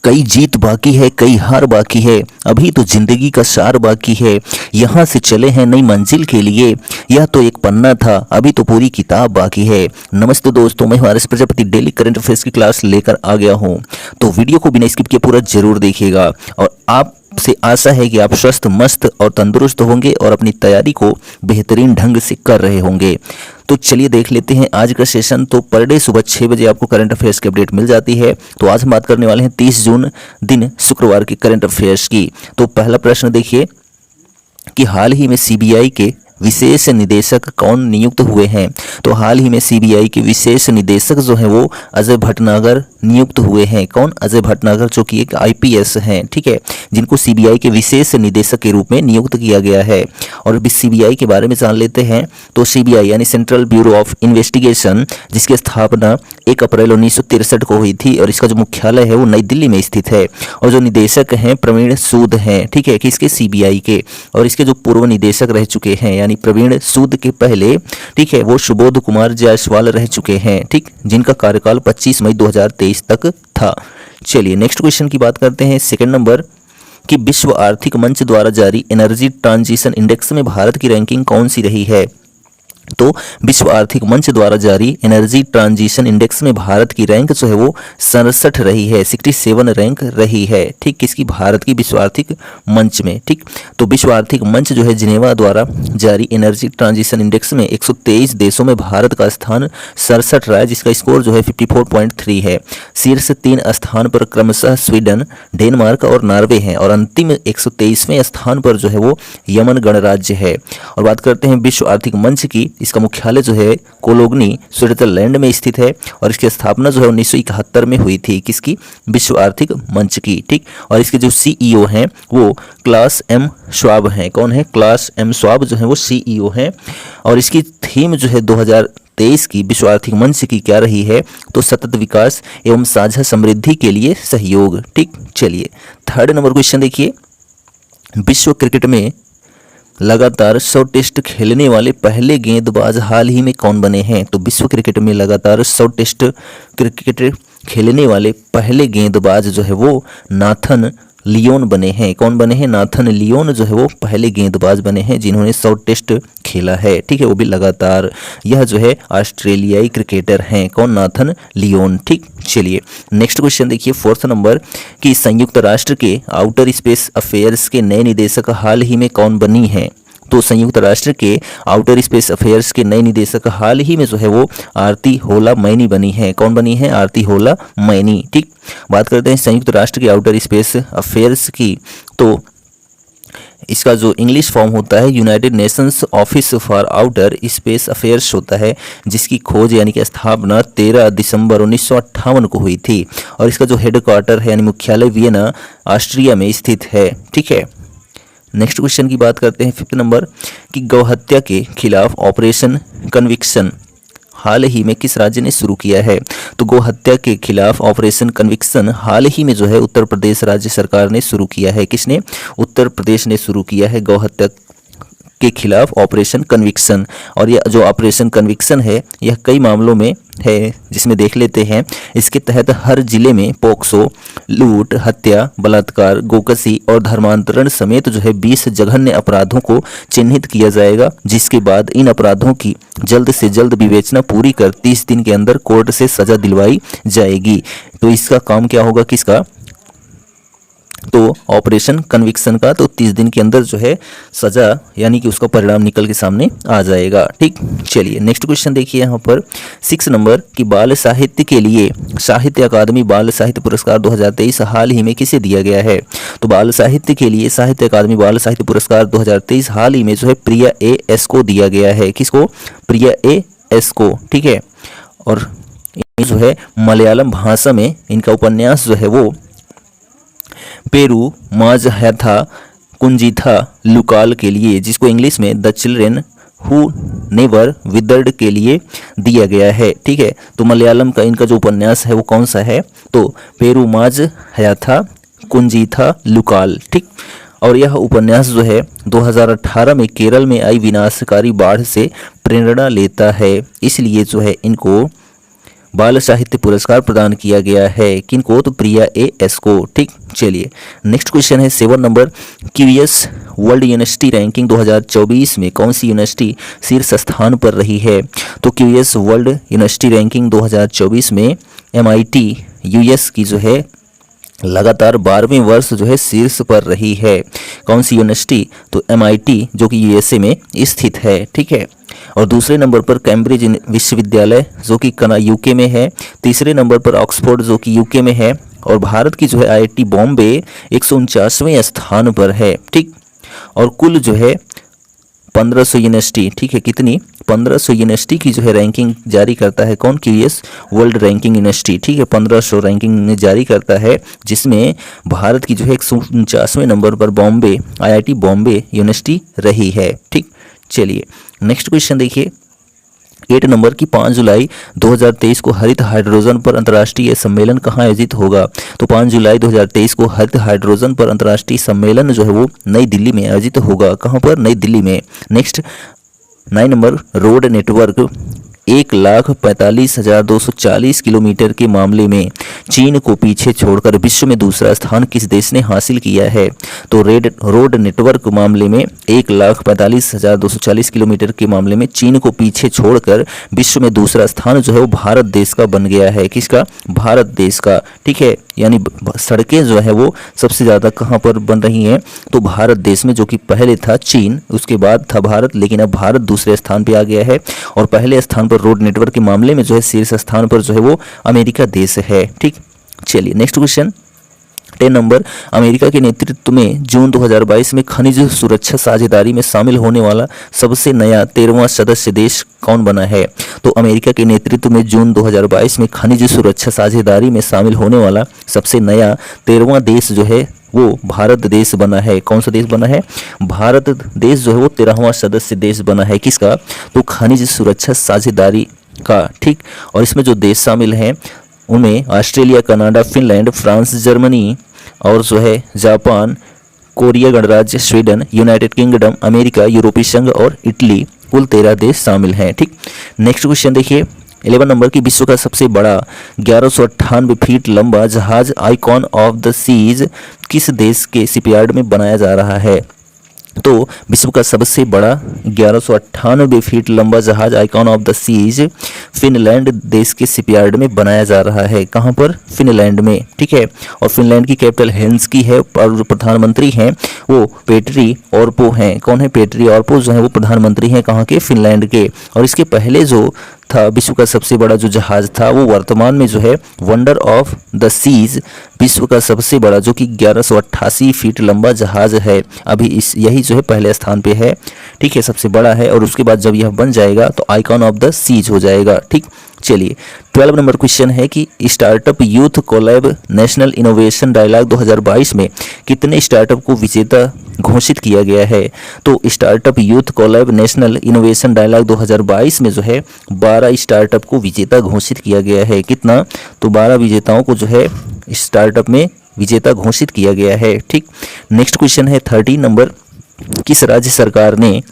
कई जीत बाकी है, कई हार बाकी है, अभी तो जिंदगी का सार बाकी है। यहाँ से चले हैं नई मंजिल के लिए, यह तो एक पन्ना था, अभी तो पूरी किताब बाकी है। नमस्ते दोस्तों, मैं हमारे प्रजापति डेली करंट अफेयर्स की क्लास लेकर आ गया हूँ। तो वीडियो को बिना स्किप किए पूरा जरूर देखिएगा और आपसे आशा है कि आप स्वस्थ, मस्त और तंदुरुस्त होंगे और अपनी तैयारी को बेहतरीन ढंग से कर रहे होंगे। तो चलिए देख लेते हैं आज का सेशन। तो पर डे सुबह 6 बजे आपको करंट अफेयर्स की अपडेट मिल जाती है। तो आज हम बात करने वाले हैं 30 जून दिन शुक्रवार के करंट अफेयर्स की। तो पहला प्रश्न देखिए कि हाल ही में सीबीआई के विशेष निदेशक कौन नियुक्त हुए हैं। तो हाल ही में सीबीआई के विशेष निदेशक जो हैं वो अजय भटनागर नियुक्त हुए हैं। कौन? अजय भटनागर, जो कि एक आईपीएस हैं, ठीक है, जिनको सीबीआई के विशेष निदेशक के रूप में नियुक्त किया गया है। और अभी सीबीआई के बारे में जान लेते हैं। तो सीबीआई यानी सेंट्रल ब्यूरो ऑफ इन्वेस्टिगेशन, जिसकी स्थापना 1 अप्रैल 1963 को हुई थी और इसका जो मुख्यालय है वो नई दिल्ली में स्थित है। और जो निदेशक हैं प्रवीण सूद हैं, ठीक है, किसके? सीबीआई के। और इसके जो पूर्व निदेशक रह चुके हैं यानी प्रवीण सूद के पहले, ठीक है, वो सुबोध कुमार जायसवाल रह चुके हैं, ठीक, जिनका कार्यकाल 25 मई 2023 तक था। चलिए नेक्स्ट क्वेश्चन की बात करते हैं। सेकंड नंबर कि विश्व आर्थिक मंच द्वारा जारी एनर्जी ट्रांजिशन इंडेक्स में भारत की रैंकिंग कौन सी रही है। तो विश्व आर्थिक मंच द्वारा जारी एनर्जी ट्रांजिशन इंडेक्स में भारत की रैंक जो है वो 67 रही है, 67 रैंक रही है, ठीक, किसकी? भारत की विश्व आर्थिक मंच में, ठीक। तो विश्व आर्थिक मंच जो है जिनेवा द्वारा जारी एनर्जी ट्रांजिशन इंडेक्स में 123 देशों में भारत का स्थान 67 रहा है, जिसका स्कोर जो है 54.3 है। शीर्ष 3 स्थान पर क्रमशः स्वीडन, डेनमार्क और नॉर्वे हैं और अंतिम 123वें स्थान पर जो है वो यमन गणराज्य है। और बात करते हैं विश्व आर्थिक मंच की। इसका मुख्यालय जो है कोलोगनी, स्विट्जरलैंड में स्थित है और इसकी स्थापना जो है 1971 में हुई थी। किसकी? विश्व आर्थिक मंच की, ठीक। और इसके जो सीईओ हैं वो क्लास एम श्वाब हैं। कौन है? क्लास एम श्वाब जो है वो सीईओ हैं। और इसकी थीम जो है 2023 की विश्व आर्थिक मंच की क्या रही है? तो सतत विकास एवं साझा समृद्धि के लिए सहयोग, ठीक। चलिए थर्ड नंबर क्वेश्चन देखिए। विश्व क्रिकेट में लगातार 100 टेस्ट खेलने वाले पहले गेंदबाज हाल ही में कौन बने हैं। तो विश्व क्रिकेट में लगातार 100 टेस्ट क्रिकेट खेलने वाले पहले गेंदबाज जो है वो नाथन लियोन बने हैं। कौन बने हैं? नाथन लियोन जो है वो पहले गेंदबाज बने हैं जिन्होंने 100 टेस्ट खेला है, ठीक है, वो भी लगातार। यह जो है ऑस्ट्रेलियाई क्रिकेटर हैं। कौन? नाथन लियोन, ठीक। चलिए नेक्स्ट क्वेश्चन देखिए, फोर्थ नंबर कि संयुक्त राष्ट्र के आउटर स्पेस अफेयर्स के नए निदेशक हाल ही में कौन बनी हैं। तो संयुक्त राष्ट्र के आउटर स्पेस अफेयर्स के नए निदेशक हाल ही में जो है वो आरती होला मैनी बनी है। कौन बनी है? आरती होला मैनी, ठीक। बात करते हैं संयुक्त राष्ट्र के आउटर स्पेस अफेयर्स की। तो इसका जो इंग्लिश फॉर्म होता है United Nations office for outer space affairs होता है, जिसकी खोज यानी कि स्थापना 13 दिसंबर 1958 को हुई थी। और इसका जो हेडक्वार्टर है यानी मुख्यालय वियना, ऑस्ट्रिया में स्थित है, ठीक है। नेक्स्ट क्वेश्चन की बात करते हैं फिफ्थ नंबर कि गौहत्या के खिलाफ ऑपरेशन कन्विक्शन हाल ही में किस राज्य ने शुरू किया है। तो गौहत्या के खिलाफ ऑपरेशन कन्विक्शन हाल ही में जो है उत्तर प्रदेश राज्य सरकार ने शुरू किया है। किसने? उत्तर प्रदेश ने शुरू किया है गौहत्या के खिलाफ ऑपरेशन कन्विक्शन। और यह जो ऑपरेशन कन्विक्शन है यह कई मामलों में है, जिसमें देख लेते हैं। इसके तहत हर जिले में पोक्सो, लूट, हत्या, बलात्कार, गोकशी और धर्मांतरण समेत जो है 20 जघन्य अपराधों को चिन्हित किया जाएगा, जिसके बाद इन अपराधों की जल्द से जल्द विवेचना पूरी कर 30 दिन के अंदर कोर्ट से सजा दिलवाई जाएगी। तो इसका काम क्या होगा? किसका? तो ऑपरेशन कन्विक्शन का। तो 30 दिन के अंदर जो है सजा यानी कि उसका परिणाम निकल के सामने आ जाएगा, ठीक। चलिए नेक्स्ट क्वेश्चन देखिए यहाँ पर 6 नंबर कि बाल साहित्य के लिए साहित्य अकादमी बाल साहित्य पुरस्कार 2023 हाल ही में किसे दिया गया है। तो बाल साहित्य के लिए साहित्य अकादमी बाल साहित्य पुरस्कार 2023 हाल ही में जो है प्रिया एस को दिया गया है। किसको? प्रिया एस को, ठीक है। और जो है मलयालम भाषा में इनका उपन्यास जो है वो पेरू माज हैथा कुंजिथा लुकाल के लिए, जिसको इंग्लिश में the children who never withered के लिए दिया गया है, ठीक है। तो मलयालम का इनका जो उपन्यास है वो कौन सा है? तो पेरू माज हैथा कुंजिथा लुकाल, ठीक। और यह उपन्यास जो है 2018 में केरल में आई विनाशकारी बाढ़ से प्रेरणा लेता है, इसलिए जो है इनको बाल साहित्य पुरस्कार प्रदान किया गया है किनको? तो प्रिया एस को। ठीक, चलिए नेक्स्ट क्वेश्चन है 7 number. QS world university ranking 2024 में कौन सी यूनिवर्सिटी शीर्ष स्थान पर रही है? तो क्यूएस वर्ल्ड यूनिवर्सिटी रैंकिंग 2024 में MIT यूएस की जो है लगातार 12वें वर्ष जो है शीर्ष पर रही है। कौन सी यूनिवर्सिटी? तो MIT जो कि USA में स्थित है। ठीक है, और दूसरे नंबर पर कैम्ब्रिज विश्वविद्यालय जो कि UK में है। तीसरे नंबर पर ऑक्सफोर्ड जो कि UK में है। और भारत की जो है IIT बॉम्बे 149वें स्थान पर है। ठीक, और कुल जो है 1500 यूनिवर्सिटी, ठीक है, कितनी? 1500 यूनिवर्सिटी की जो है रैंकिंग जारी करता है कौन? QS world ranking university. ठीक है, 1500 रैंकिंग में जारी करता है, जिसमें भारत की जो है 149वें नंबर पर बॉम्बे IIT बॉम्बे यूनिवर्सिटी रही है। ठीक, चलिए नेक्स्ट क्वेश्चन देखिए 8 नंबर की 5 जुलाई 2023 को हरित हाइड्रोजन पर अंतर्राष्ट्रीय सम्मेलन कहाँ आयोजित होगा? तो 5 जुलाई 2023 को हरित हाइड्रोजन पर अंतर्राष्ट्रीय सम्मेलन जो है वो नई दिल्ली में आयोजित होगा। कहाँ पर? नई दिल्ली में। Next 9 number road network 1,45,240 kilometre के मामले में चीन को पीछे छोड़कर विश्व में दूसरा स्थान किस देश ने हासिल किया है? तो रोड नेटवर्क मामले में 1,45,240 किलोमीटर के मामले में चीन को पीछे छोड़कर विश्व में दूसरा स्थान जो है वो भारत देश का बन गया है। किसका? भारत देश का। ठीक है, यानी सड़कें जो है वो सबसे ज़्यादा कहाँ पर बन रही हैं? तो भारत देश में, जो कि पहले था चीन, उसके बाद था भारत, लेकिन अब भारत दूसरे स्थान पे आ गया है। और पहले स्थान पर रोड नेटवर्क के मामले में जो है शीर्ष स्थान पर जो है वो अमेरिका देश है। ठीक, चलिए नेक्स्ट क्वेश्चन 10 नंबर। अमेरिका के नेतृत्व में जून 2022 में खनिज सुरक्षा साझेदारी में शामिल होने वाला सबसे नया 13वां सदस्य देश कौन बना है? तो अमेरिका के नेतृत्व में जून 2022 में खनिज सुरक्षा साझेदारी में शामिल होने वाला सबसे नया 13वां देश जो है वो भारत देश बना है। कौन सा देश बना है? भारत देश जो है वो 13वां सदस्य देश बना है। किसका? तो खनिज सुरक्षा साझेदारी का। ठीक, और इसमें जो देश शामिल हैं उनमें Australia, Canada, Finland, France, Germany और जो है जापान, कोरिया गणराज्य, स्वीडन, यूनाइटेड किंगडम, अमेरिका, यूरोपीय संघ और इटली, कुल 13 देश शामिल हैं। ठीक, नेक्स्ट क्वेश्चन देखिए 11 नंबर की विश्व का सबसे बड़ा 1198 फीट लंबा जहाज आइकॉन ऑफ द सीज किस देश के शिपयार्ड में बनाया जा रहा है? तो विश्व का सबसे बड़ा 1198 फीट लंबा जहाज Icon of the Seas Finland देश के शिपयार्ड में बनाया जा रहा है। कहाँ पर? फिनलैंड में। ठीक है, और फिनलैंड की कैपिटल हेल्सिंकी है और जो प्रधानमंत्री हैं वो पेट्री ऑर्पो हैं। कौन है? पेट्री ऑर्पो जो है वो प्रधानमंत्री हैं कहाँ के? फिनलैंड के। और इसके पहले जो था विश्व का सबसे बड़ा जो जहाज था वो वर्तमान में जो है वंडर ऑफ द सीज विश्व का सबसे बड़ा जो कि 1188 फीट लंबा जहाज है। अभी यही जो है पहले स्थान पे है। ठीक है, सबसे बड़ा है, और उसके बाद जब यह बन जाएगा तो आइकॉन ऑफ द सीज हो जाएगा। ठीक, चलिए 12 नंबर क्वेश्चन है कि Startup Youth Colab National Innovation Dialogue 2022 में कितने स्टार्टअप को विजेता घोषित किया गया है? तो Startup Youth Colab National Innovation Dialogue 2022 में जो है 12 स्टार्टअप को विजेता घोषित किया गया है। कितना? तो 12 विजेताओं को जो है स्टार्टअप में विजेता घोषित किया गया है। ठीक, नेक्स्ट क्वेश्चन है 13 नंबर। किस राज्य सरकार ने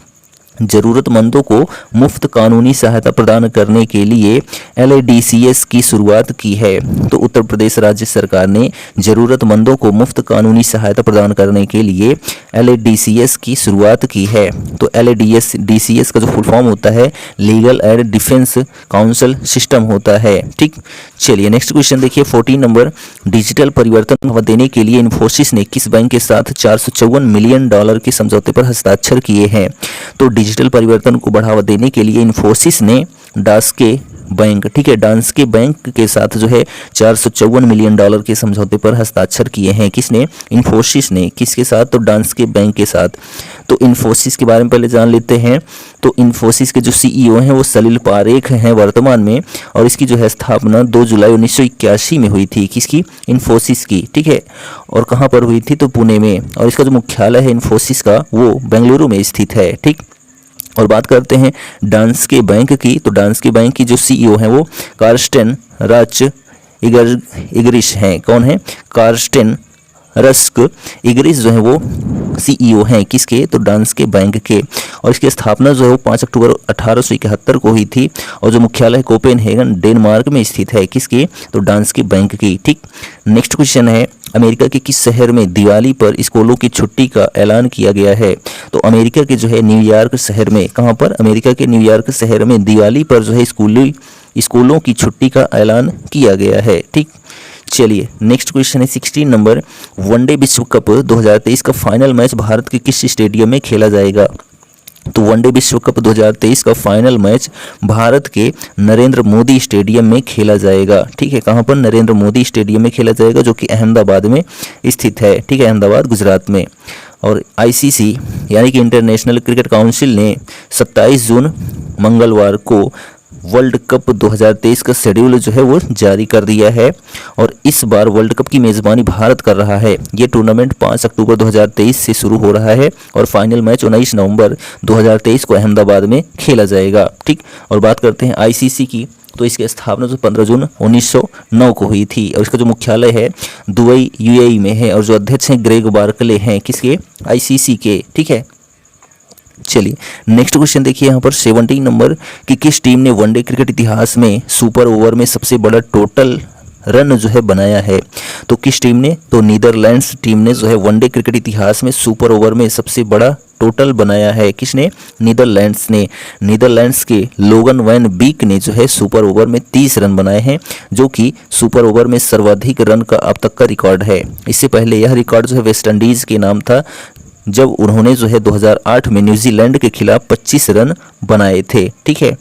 जरूरतमंदों को मुफ्त कानूनी सहायता प्रदान करने के लिए LADCS की शुरुआत की है? तो उत्तर प्रदेश राज्य सरकार ने जरूरतमंदों को मुफ्त कानूनी सहायता प्रदान करने के लिए LADCS की शुरुआत की है। तो LADCS का जो फुल फॉर्म होता है legal and defence council system होता है। ठीक, चलिए नेक्स्ट क्वेश्चन देखिए 14 नंबर। डिजिटल परिवर्तन बढ़ावा देने के लिए इन्फोसिस ने किस बैंक के साथ $454 मिलियन के समझौते पर हस्ताक्षर किए हैं? तो डिजिटल परिवर्तन को बढ़ावा देने के लिए इन्फोसिस ने डास्के बैंक, ठीक है, डांस्के बैंक के साथ जो है $454 मिलियन के समझौते पर हस्ताक्षर किए हैं। किसने? इन्फोसिस ने। किसके साथ? तो डांस्के बैंक के साथ। तो इन्फोसिस के बारे में पहले जान लेते हैं। तो इन्फोसिस के जो CEO हैं वो सलिल पारेख हैं वर्तमान में, और इसकी जो है स्थापना 2 जुलाई 1981 में हुई थी। किसकी? इन्फोसिस की। ठीक है, और कहाँ पर हुई थी? तो पुणे में। और इसका जो मुख्यालय है इन्फोसिस का वो बेंगलुरु में स्थित है। ठीक, और बात करते हैं डांस्के बैंक की। तो डांस्के बैंक की जो CEO हैं वो कार्स्टेन राच इगरिश हैं। कौन है? कार्स्टेन रस्क इग्रिस जो है वो सीईओ हैं किसके, तो डांस्के बैंक के। और इसकी स्थापना जो है वो 5 अक्टूबर 1871 को हुई थी और जो मुख्यालय कोपेनहेगन डेनमार्क में स्थित है किसके, तो डांस्के बैंक की। ठीक, नेक्स्ट क्वेश्चन है अमेरिका के किस शहर में दिवाली पर स्कूलों की छुट्टी का ऐलान किया गया है, तो अमेरिका के जो है न्यूयॉर्क शहर में, कहाँ पर, अमेरिका के न्यूयॉर्क शहर में दिवाली पर जो है स्कूलों की छुट्टी का ऐलान किया गया है। ठीक, चलिए नेक्स्ट क्वेश्चन है 16 नंबर, वनडे विश्व कप 2023 का फाइनल मैच भारत के किस स्टेडियम में खेला जाएगा, तो वनडे विश्व कप 2023 का फाइनल मैच भारत के नरेंद्र मोदी स्टेडियम में खेला जाएगा। ठीक है, कहाँ पर, नरेंद्र मोदी स्टेडियम में खेला जाएगा जो कि अहमदाबाद में स्थित है। ठीक है, अहमदाबाद गुजरात में। और आईसीसी यानी कि इंटरनेशनल क्रिकेट काउंसिल ने 27 जून मंगलवार को वर्ल्ड कप 2023 का शेड्यूल जो है वो जारी कर दिया है और इस बार वर्ल्ड कप की मेज़बानी भारत कर रहा है। ये टूर्नामेंट 5 अक्टूबर 2023 से शुरू हो रहा है और फाइनल मैच 19 नवंबर 2023 को अहमदाबाद में खेला जाएगा। ठीक, और बात करते हैं आईसीसी की, तो इसकी स्थापना जो 15 जून 1909 को हुई थी और इसका जो मुख्यालय है दुबई यूएई में है और जो अध्यक्ष हैं ग्रेग बार्कले हैं किसके, आईसीसी के। ठीक है, चलिए नेक्स्ट क्वेश्चन देखिए यहाँ पर 17 नंबर कि किस टीम ने वनडे क्रिकेट इतिहास में सुपर ओवर में सबसे बड़ा टोटल रन जो है बनाया है, तो किस टीम ने, तो नीदरलैंड्स टीम ने जो है वनडे क्रिकेट इतिहास में सुपर ओवर में सबसे बड़ा टोटल बनाया है। किसने, नीदरलैंड्स ने। नीदरलैंड्स के लोगन वैन बीक ने जो है सुपर ओवर में 30 रन बनाए हैं जो कि सुपर ओवर में सर्वाधिक रन का अब तक का रिकॉर्ड है। इससे पहले यह रिकॉर्ड जो है वेस्ट इंडीज के नाम था जब उन्होंने जो है 2008 में न्यूजीलैंड के खिलाफ 25 रन बनाए थे। ठीक है,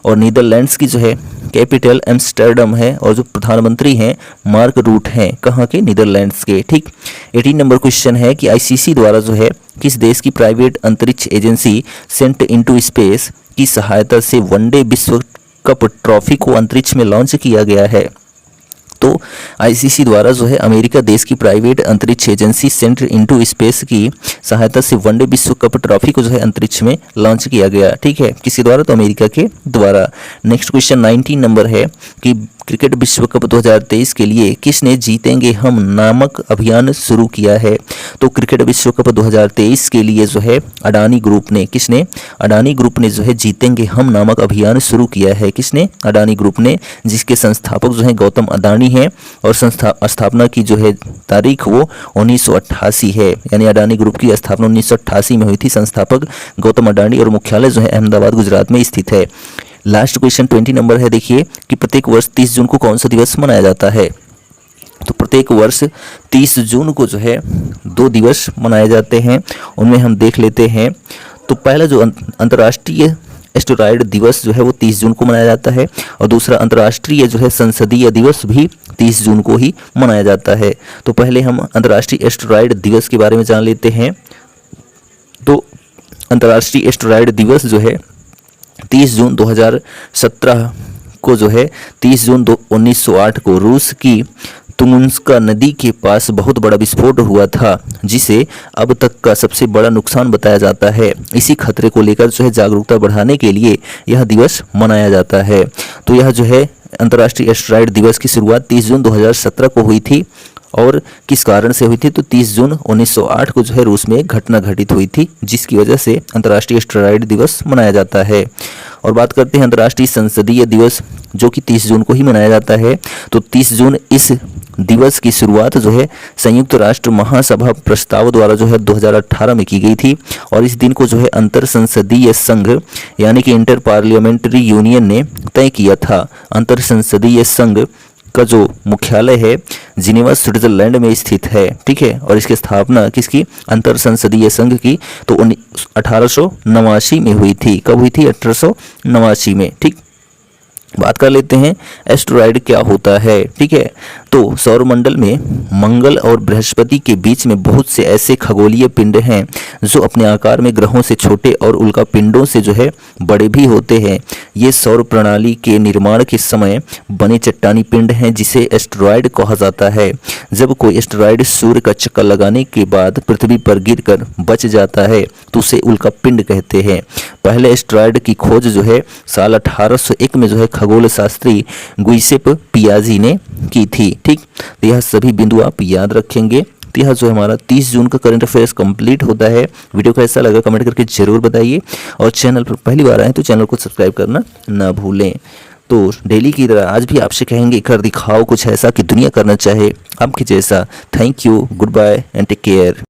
और नीदरलैंड्स की जो है कैपिटल एम्स्टर्डम है और जो प्रधानमंत्री हैं मार्क रूट हैं, कहाँ के, नीदरलैंड्स के। ठीक, 18 नंबर क्वेश्चन है कि आईसीसी द्वारा जो है किस देश की प्राइवेट अंतरिक्ष एजेंसी सेंट इनटू स्पेस की सहायता से वनडे विश्व कप ट्रॉफी को अंतरिक्ष में लॉन्च किया गया है, तो आईसीसी द्वारा जो है अमेरिका देश की प्राइवेट अंतरिक्ष एजेंसी सेंट इनटू स्पेस की सहायता से वनडे विश्व कप ट्रॉफी को जो है अंतरिक्ष में लॉन्च किया गया। ठीक है, किसके द्वारा, तो अमेरिका के द्वारा। नेक्स्ट क्वेश्चन 19 नंबर है कि क्रिकेट विश्व कप 2023 के लिए किसने जीतेंगे हम नामक अभियान शुरू किया है, तो क्रिकेट विश्व कप 2023 के लिए जो है अडानी ग्रुप ने, किसने, अडानी ग्रुप ने जो है जीतेंगे हम नामक अभियान शुरू किया है। किसने, अडानी ग्रुप ने, जिसके संस्थापक जो है गौतम अडानी हैं और स्थापना की जो है तारीख वो 1988 है, यानी अडानी ग्रुप की स्थापना 1988 में हुई थी। संस्थापक गौतम अडानी और मुख्यालय जो है अहमदाबाद गुजरात में स्थित है। लास्ट क्वेश्चन 20 नंबर है, देखिए कि प्रत्येक वर्ष 30 जून को कौन सा दिवस मनाया जाता है, तो प्रत्येक वर्ष 30 जून को जो है 2 दिवस मनाए जाते हैं। उनमें हम देख लेते हैं, तो पहला जो अंतर्राष्ट्रीय एस्टेरॉयड दिवस जो है वो 30 जून को मनाया जाता है और दूसरा अंतर्राष्ट्रीय जो है संसदीय दिवस भी 30 जून को ही मनाया जाता है। तो पहले हम अंतर्राष्ट्रीय एस्टेरॉयड दिवस के बारे में जान लेते हैं। तो अंतर्राष्ट्रीय एस्टेरॉयड दिवस जो है 30 जून 2017 को जो है 30 जून 1908 को रूस की तुंगुस्का नदी के पास बहुत बड़ा विस्फोट हुआ था जिसे अब तक का सबसे बड़ा नुकसान बताया जाता है। इसी खतरे को लेकर जो है जागरूकता बढ़ाने के लिए यह दिवस मनाया जाता है। तो यह जो है अंतर्राष्ट्रीय एस्टेरॉयड दिवस की शुरुआत 30 जून 2017 को हुई थी और किस कारण से हुई थी, तो 30 जून 1908 को जो है रूस में एक घटना घटित हुई थी जिसकी वजह से अंतर्राष्ट्रीय एस्टेरॉयड दिवस मनाया जाता है। और बात करते हैं अंतर्राष्ट्रीय संसदीय दिवस जो कि 30 जून को ही मनाया जाता है। तो 30 जून इस दिवस की शुरुआत जो है संयुक्त राष्ट्र महासभा प्रस्ताव द्वारा जो है 2018 में की गई थी और इस दिन को जो है अंतर संसदीय संघ यानी कि इंटर पार्लियामेंट्री यूनियन ने तय किया था। अंतर संसदीय संघ का जो मुख्यालय है जिनेवा स्विट्जरलैंड में स्थित है। ठीक है, और इसकी स्थापना किसकी, अंतर संसदीय संघ की, तो 1889 में हुई थी। कब हुई थी, 1889 में। ठीक, बात कर लेते हैं एस्टेरॉयड क्या होता है। ठीक है, तो सौरमंडल में मंगल और बृहस्पति के बीच में बहुत से ऐसे खगोलीय पिंड हैं जो अपने आकार में ग्रहों से छोटे और उल्का पिंडों से जो है बड़े भी होते हैं। ये सौर प्रणाली के निर्माण के समय बने चट्टानी पिंड हैं जिसे एस्टेरॉयड कहा जाता है। जब कोई एस्टेरॉयड सूर्य का चक्कर लगाने के बाद पृथ्वी पर गिरकर बच जाता है तो उसे उल्का पिंड कहते हैं। पहले एस्टेरॉयड की खोज जो है साल 1801 में जो है खगोल शास्त्री गुइसेप पियाजी ने की थी। ठीक, तो यह सभी बिंदु आप याद रखेंगे। यहाँ जो हमारा 30 जून का करंट अफेयर्स कंप्लीट होता है। वीडियो कैसा लगा कमेंट करके ज़रूर बताइए, और चैनल पर पहली बार आए तो चैनल को सब्सक्राइब करना ना भूलें। तो डेली की तरह आज भी आपसे कहेंगे, कर दिखाओ कुछ ऐसा कि दुनिया करना चाहे आपके जैसा। Thank you, goodbye and take care.